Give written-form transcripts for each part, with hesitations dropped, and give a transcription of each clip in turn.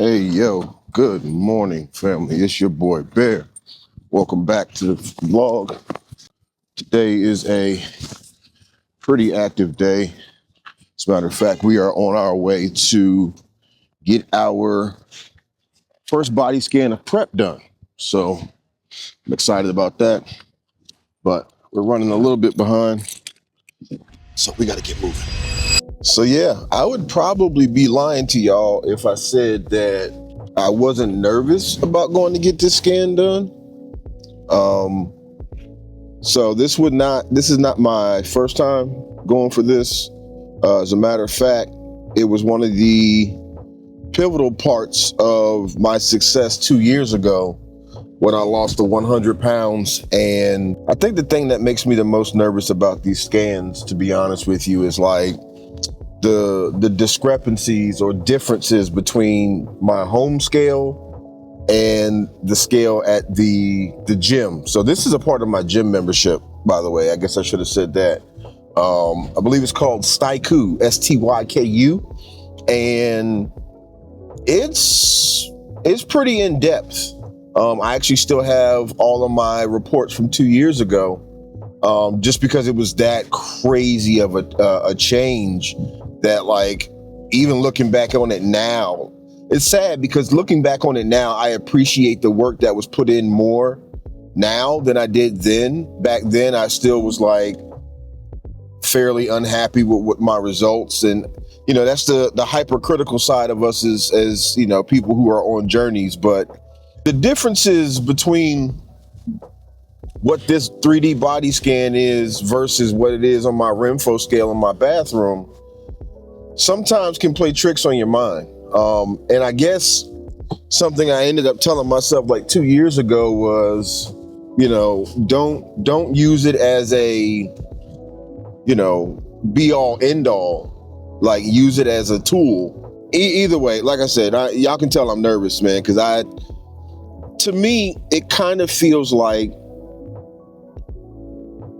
Hey, yo, good morning, family. It's your boy Bear. Welcome back to the vlog. Today is a pretty active day. As a matter of fact, we are on our way to get our first body scan of prep done. So I'm excited about that, but we're running a little bit behind. So we got to get moving. So yeah, I would probably be lying to y'all if I said that I wasn't nervous about going to get this scan done. So this is not my first time going for this. As a matter of fact, it was one of the pivotal parts of my success 2 years ago when I lost the 100 pounds. And I think the thing that makes me the most nervous about these scans, to be honest with you, is like the discrepancies or differences between my home scale and the scale at the gym. So this is a part of my gym membership, by the way. I guess I should have said that. I believe it's called Styku, Styku, and it's pretty in depth. I actually still have all of my reports from 2 years ago, just because it was that crazy of a change that, like, even looking back on it now, it's sad because looking back on it now, I appreciate the work that was put in more now than I did then. Back then, I still was like fairly unhappy with my results. And, you know, that's the hypercritical side of us as, you know, people who are on journeys. But the differences between what this 3D body scan is versus what it is on my Renfo scale in my bathroom sometimes can play tricks on your mind. And I guess something I ended up telling myself like 2 years ago was, you know, don't use it as a, you know, be all end all. Like, use it as a tool. Either way, like I said, y'all can tell I'm nervous, man, because to me, it kind of feels like,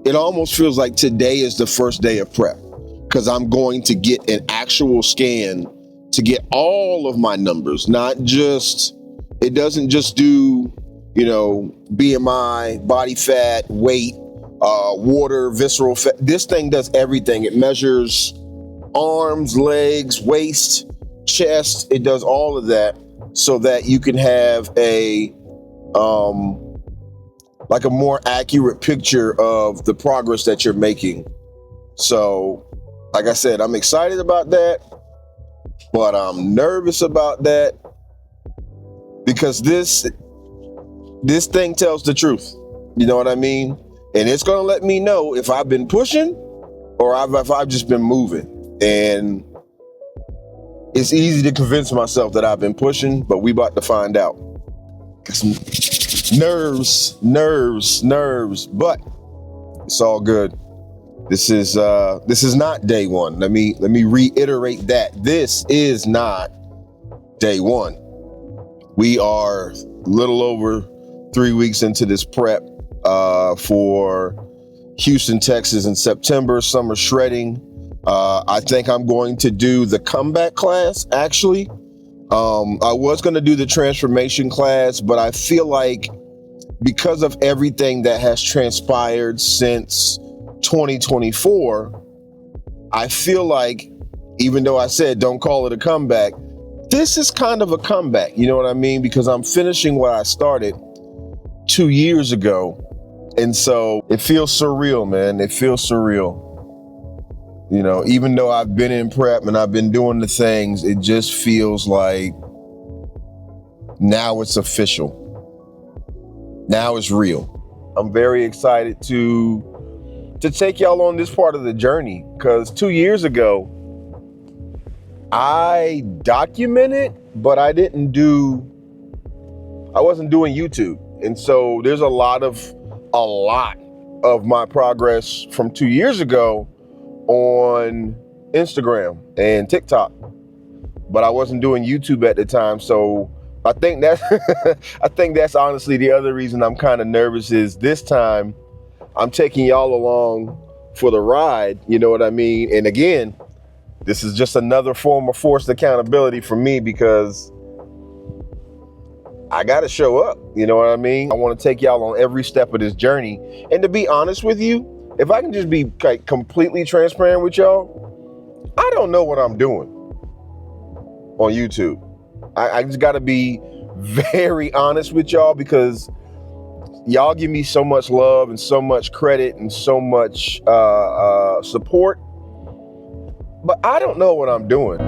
it almost feels like today is the first day of prep, because I'm going to get an actual scan to get all of my numbers, not just, it doesn't just do, you know, BMI, body fat, weight, water, visceral fat. This thing does everything. It measures arms, legs, waist, chest. It does all of that so that you can have a, like a more accurate picture of the progress that you're making. So, like I said, I'm excited about that, but I'm nervous about that because this thing tells the truth. You know what I mean? And it's going to let me know if I've been pushing or if I've just been moving. And it's easy to convince myself that I've been pushing, but we about to find out. Nerves, but it's all good. This is not day one. Let me reiterate that. This is not day one. We are a little over 3 weeks into this prep for Houston, Texas in September, summer shredding. I think I'm going to do the comeback class, actually. I was going to do the transformation class, but I feel like because of everything that has transpired since 2024, I feel like, even though I said don't call it a comeback, this is kind of a comeback. You know what I mean? Because I'm finishing what I started 2 years ago. And so it feels surreal, man. It feels surreal. You know, even though I've been in prep and I've been doing the things, it just feels like now it's official. Now it's real. I'm very excited to take y'all on this part of the journey, because 2 years ago, I documented, but I wasn't doing YouTube. And so there's a lot of my progress from 2 years ago on Instagram and TikTok, but I wasn't doing YouTube at the time. So I think that's honestly the other reason I'm kind of nervous, is this time I'm taking y'all along for the ride. You know what I mean? And again, this is just another form of forced accountability for me, because I gotta show up. You know what I mean? I want to take y'all on every step of this journey. And to be honest with you, if I can just be like completely transparent with y'all, I don't know what I'm doing on YouTube. I just gotta be very honest with y'all, because y'all give me so much love and so much credit and so much support, but I don't know what I'm doing.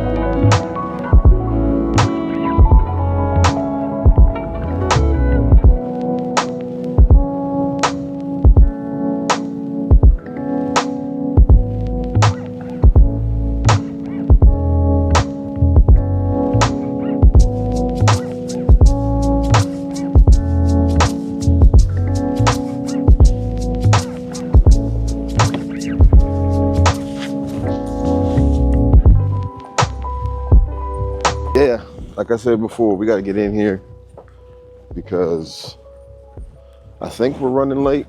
Yeah, like I said before, we got to get in here because I think we're running late.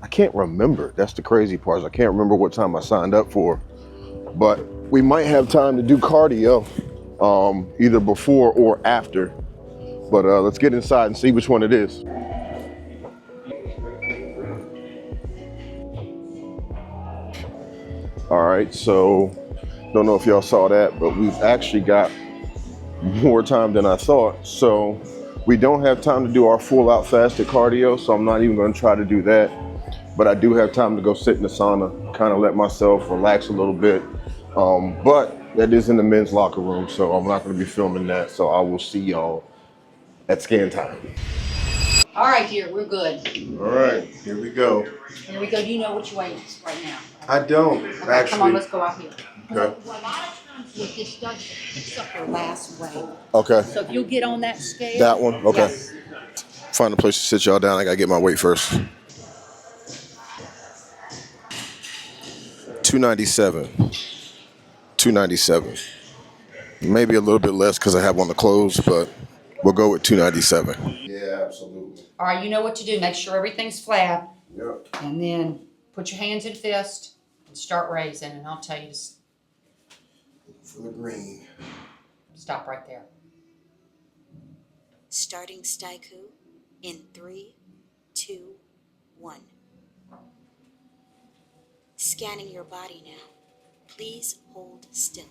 I can't remember. That's the crazy part. I can't remember what time I signed up for, but we might have time to do cardio either before or after. But let's get inside and see which one it is. All right, so don't know if y'all saw that, but we've actually got more time than I thought. So we don't have time to do our full out fasted cardio, so I'm not even going to try to do that. But I do have time to go sit in the sauna, kind of let myself relax a little bit. But that is in the men's locker room, so I'm not going to be filming that. So I will see y'all at scan time. All right, dear, we're good. All right, here we go. Here we go. Do you know which way it's right now? I don't, Okay, actually. come on, let's go out here. Okay. Well, a lot of times with this does picks up your last weight. Okay. So if you'll get on that scale. That one? Okay. Yes. Find a place to sit y'all down. I got to get my weight first. 297. 297. Maybe a little bit less because I have on the clothes, but we'll go with 297. Yeah, absolutely. All right, you know what to do. Make sure everything's flat. Yep. And then put your hands in fist and start raising. And I'll tell you to For the green. stop right there. Starting Staiku in 3, 2, 1. Scanning your body now. Please hold still.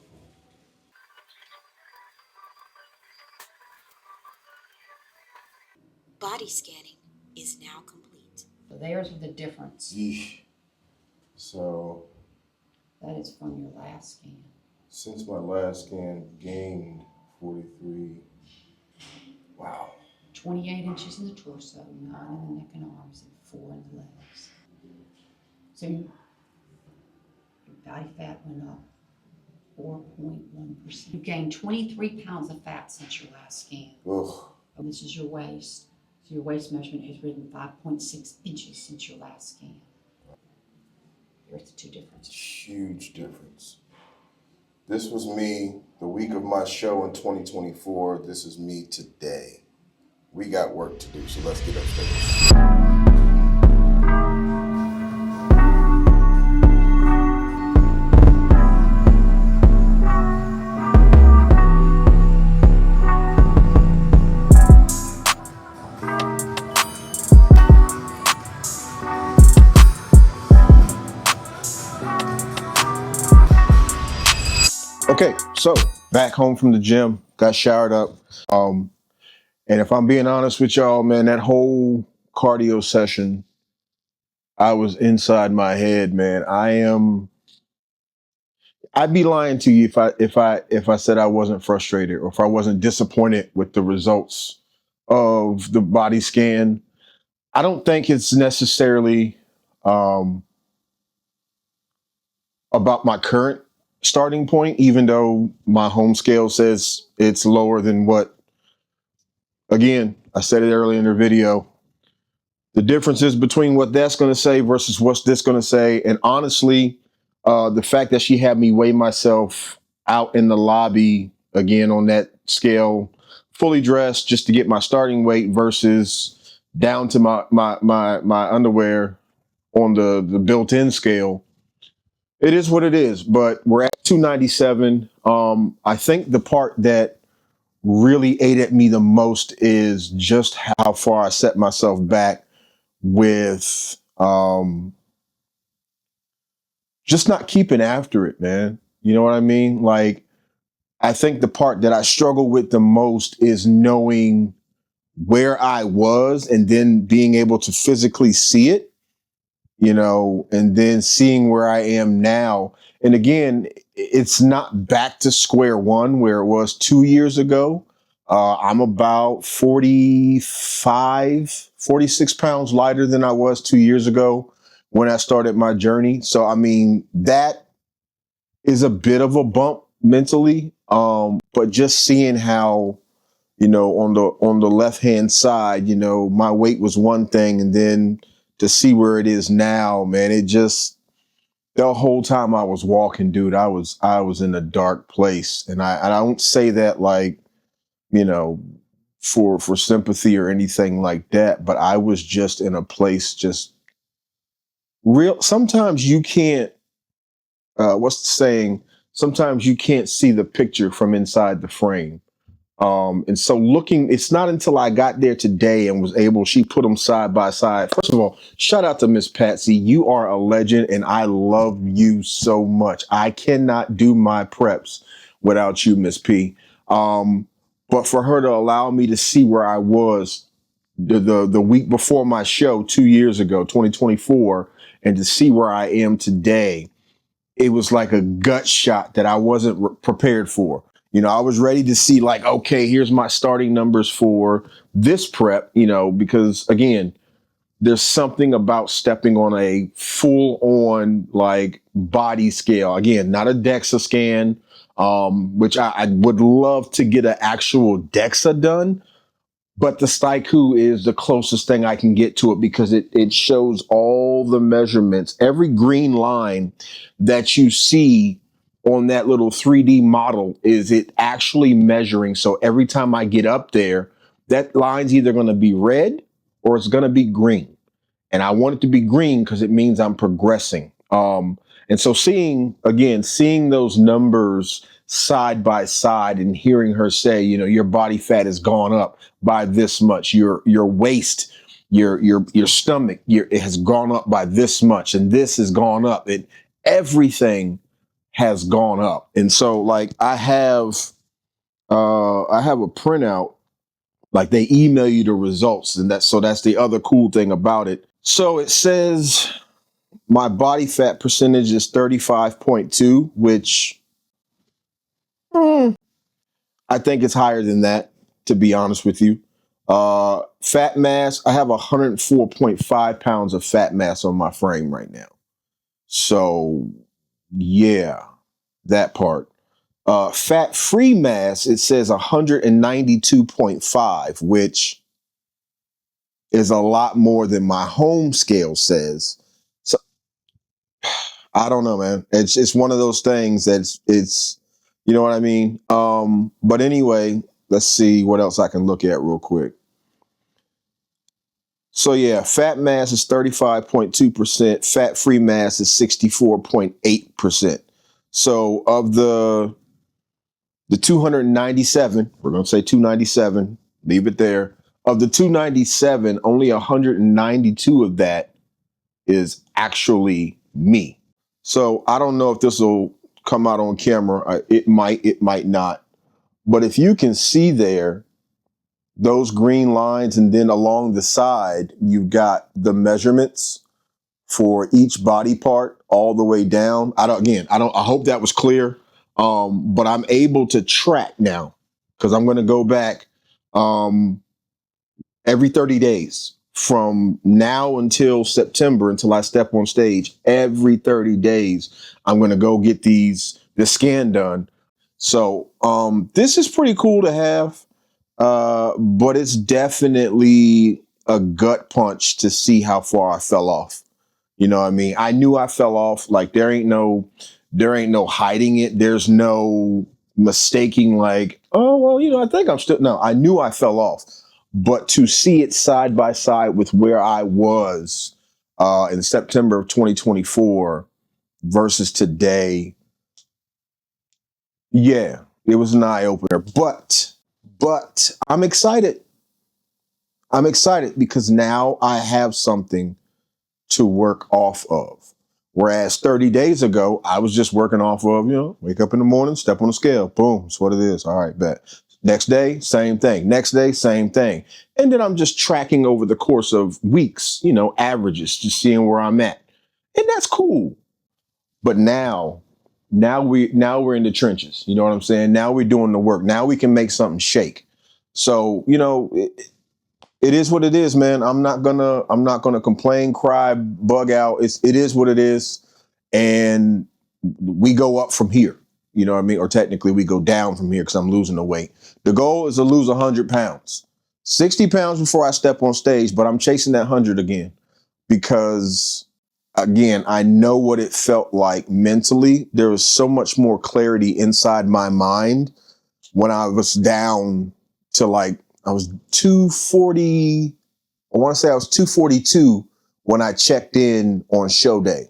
Body scanning is now complete. So there's the difference. Yeesh. So, That is from your last scan. since my last scan, gained 43. Wow. 28 inches in the torso, 9 in the neck and arms, and 4 in the legs. So your body fat went up 4.1%. You gained 23 pounds of fat since your last scan. Ugh. And this is your waist. So your waist measurement has risen 5.6 inches since your last scan. There's the two differences. Huge difference. This was me the week of my show in 2024. This is me today. We got work to do, so let's get upstairs. Okay, so back home from the gym, got showered up. And if I'm being honest with y'all, man, that whole cardio session, I was inside my head, man. I'd be lying to you if I said I wasn't frustrated or if I wasn't disappointed with the results of the body scan. I don't think it's necessarily about my current starting point, even though my home scale says it's lower than what, again, I said it earlier in the video, the differences between what that's going to say versus what's this going to say. And honestly, the fact that she had me weigh myself out in the lobby again on that scale, fully dressed just to get my starting weight versus down to my underwear on the built-in scale. It is what it is, but we're at 297. I think the part that really ate at me the most is just how far I set myself back with just not keeping after it, man. You know what I mean? Like, I think the part that I struggle with the most is knowing where I was and then being able to physically see it, and then seeing where I am now. And again, it's not back to square one where it was 2 years ago. I'm about 45, 46 pounds lighter than I was 2 years ago when I started my journey. So, I mean, that is a bit of a bump mentally. But just seeing how, on the left hand side, my weight was one thing, and then to see where it is now, man, it just the whole time I was walking, dude, I was in a dark place, and I don't say that like, you know, for sympathy or anything like that, but I was just in a place just real. Sometimes you can't. What's the saying? Sometimes you can't see the picture from inside the frame. And so it's not until I got there today and was able, she put them side by side. First of all, shout out to Miss Patsy. You are a legend and I love you so much. I cannot do my preps without you, Miss P. But for her to allow me to see where I was the week before my show 2 years ago, 2024, and to see where I am today, it was like a gut shot that I wasn't prepared for. I was ready to see like, okay, here's my starting numbers for this prep, because again, there's something about stepping on a full on like body scale. Again, not a DEXA scan, which I would love to get an actual DEXA done. But the Staiku is the closest thing I can get to it because it shows all the measurements. Every green line that you see on that little 3D model is it actually measuring. So every time I get up there, that line's either going to be red or it's going to be green. And I want it to be green because it means I'm progressing. And so seeing those numbers side by side and hearing her say, your body fat has gone up by this much, your waist, your stomach, it has gone up by this much, and this has gone up. Everything has gone up. And so like I have a printout, like they email you the results, and that's the other cool thing about it. So it says my body fat percentage is 35.2, which I think it's higher than that, to be honest with you. Fat mass, I have 104.5 pounds of fat mass on my frame right now. So yeah, that part. Fat free mass, it says 192.5, which is a lot more than my home scale says. So I don't know, man. It's one of those things it's you know what I mean? But anyway, let's see what else I can look at real quick. So yeah, fat mass is 35.2%, fat free mass is 64.8%. So of the 297, we're going to say 297, leave it there. Of the 297, only 192 of that is actually me. So I don't know if this will come out on camera. It might not. But if you can see there, those green lines, and then along the side, you've got the measurements for each body part all the way down. I hope that was clear. But I'm able to track now because I'm going to go back every 30 days from now until September, until I step on stage. Every 30 days, I'm going to go get the scan done. So this is pretty cool to have, but it's definitely a gut punch to see how far I fell off. You know what I mean? I knew I fell off. Like there ain't no hiding it. There's no mistaking like, oh, well, I think I'm still, no, I knew I fell off, but to see it side by side with where I was, in September of 2024 versus today. Yeah, it was an eye opener, but But I'm excited. I'm excited because now I have something to work off of. Whereas 30 days ago, I was just working off of, wake up in the morning, step on the scale, boom, that's what it is. All right, bet. Next day, same thing. Next day, same thing. And then I'm just tracking over the course of weeks, averages, just seeing where I'm at. And that's cool. But now we're in the trenches. You know what I'm saying? Now we're doing the work. Now we can make something shake. So, it is what it is, man. I'm not gonna complain, cry, bug out. It is what it is. And we go up from here. You know what I mean? Or technically we go down from here because I'm losing the weight. The goal is to lose 100 pounds. 60 pounds before I step on stage, but I'm chasing that 100 again because again, I know what it felt like mentally. There was so much more clarity inside my mind when I was down to I was 240. I want to say I was 242 when I checked in on show day.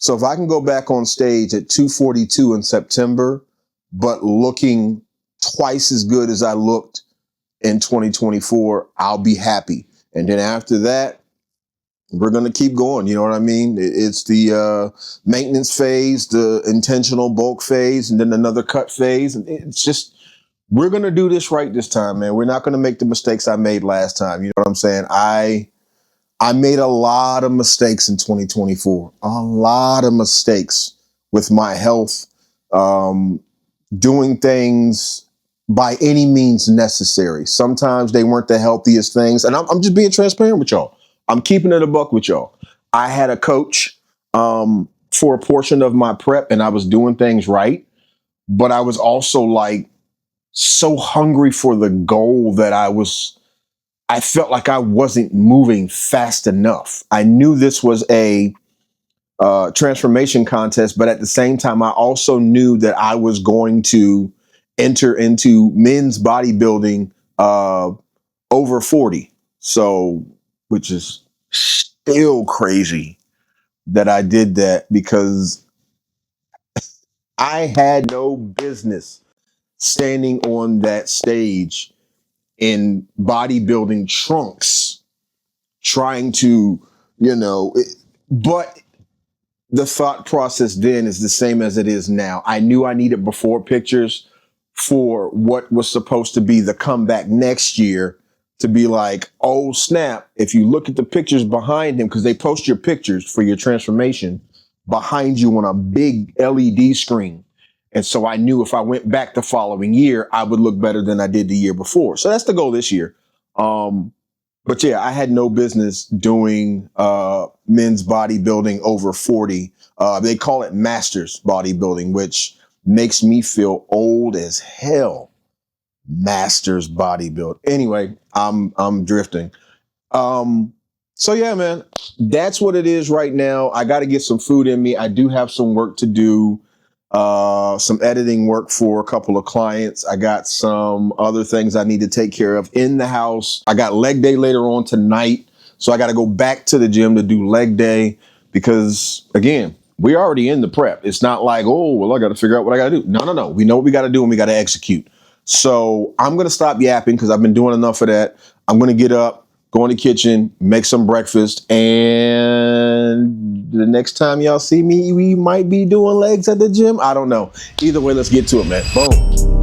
So if I can go back on stage at 242 in September, but looking twice as good as I looked in 2024, I'll be happy. And then after that, we're going to keep going. You know what I mean? It's the maintenance phase, the intentional bulk phase, and then another cut phase. And it's just, we're going to do this right this time, man. We're not going to make the mistakes I made last time. You know what I'm saying? I made a lot of mistakes in 2024, a lot of mistakes with my health, doing things by any means necessary. Sometimes they weren't the healthiest things. And I'm just being transparent with y'all. I'm keeping it a buck with y'all. I had a coach for a portion of my prep and I was doing things right. But I was also so hungry for the goal that I felt like I wasn't moving fast enough. I knew this was a transformation contest, but at the same time, I also knew that I was going to enter into men's bodybuilding over 40. So, which is still crazy that I did that because I had no business standing on that stage in bodybuilding trunks, trying to, but the thought process then is the same as it is now. I knew I needed before pictures for what was supposed to be the comeback next year to be like, oh snap, if you look at the pictures behind him, because they post your pictures for your transformation behind you on a big LED screen. And so I knew if I went back the following year, I would look better than I did the year before. So that's the goal this year. But yeah, I had no business doing men's bodybuilding over 40. They call it masters bodybuilding, which makes me feel old as hell. Masters bodybuild. Anyway, I'm drifting. So yeah, man, that's what it is right now. I got to get some food in me. I do have some work to do. Some editing work for a couple of clients. I got some other things I need to take care of in the house. I got leg day later on tonight. So I got to go back to the gym to do leg day because again, we're already in the prep. It's not like, oh, well, I got to figure out what I got to do. No. We know what we got to do and we got to execute. So I'm going to stop yapping because I've been doing enough of that. I'm going to get up, go in the kitchen, make some breakfast, and the next time y'all see me, we might be doing legs at the gym. I don't know. Either way, let's get to it, man. Boom.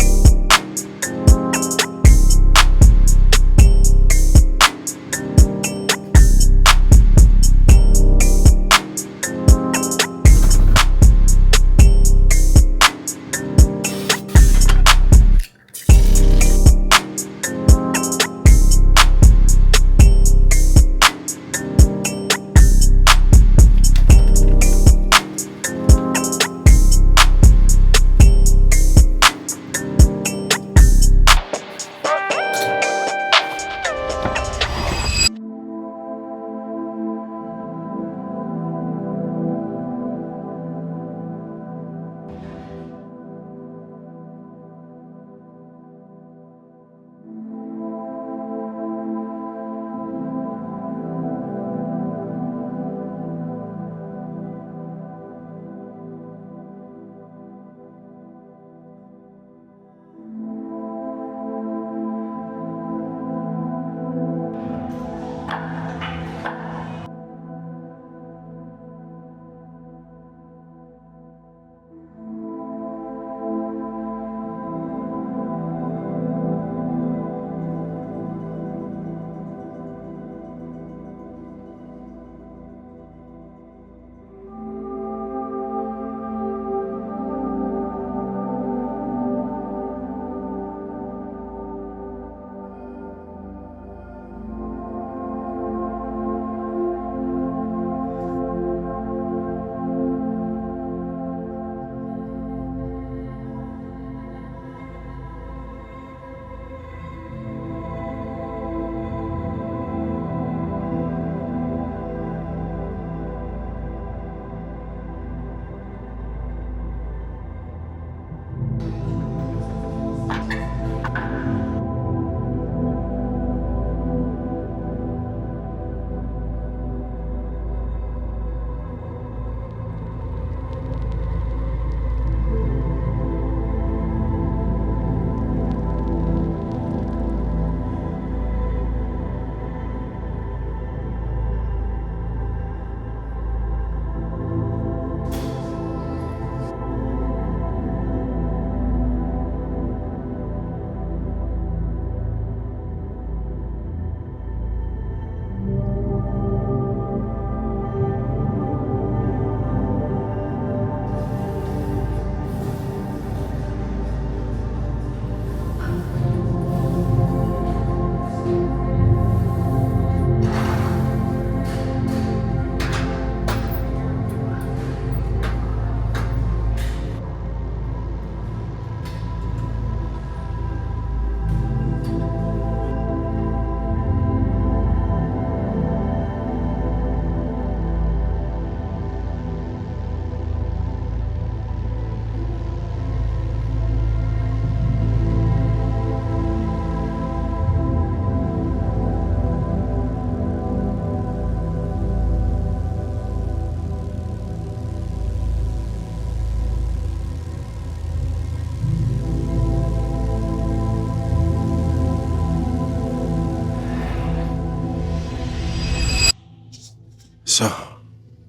So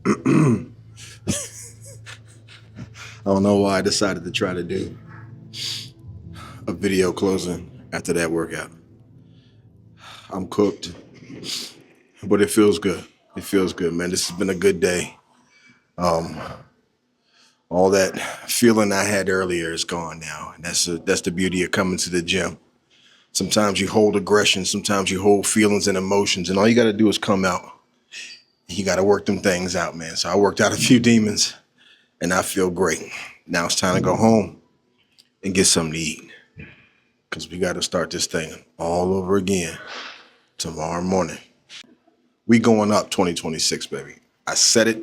I don't know why I decided to try to do a video closing after that workout. I'm cooked, but it feels good. It feels good, man. This has been a good day. All that feeling I had earlier is gone now. And that's the beauty of coming to the gym. Sometimes you hold aggression, sometimes you hold feelings and emotions, and all you got to do is come out. You got to work them things out, man. So I worked out a few demons, and I feel great. Now it's time to go home and get something to eat, because we got to start this thing all over again tomorrow morning. We going up 2026, baby. I said it.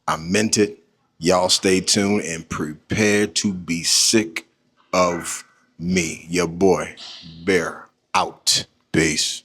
I meant it. Y'all stay tuned and prepare to be sick of me. Your boy, Bear, out. Peace.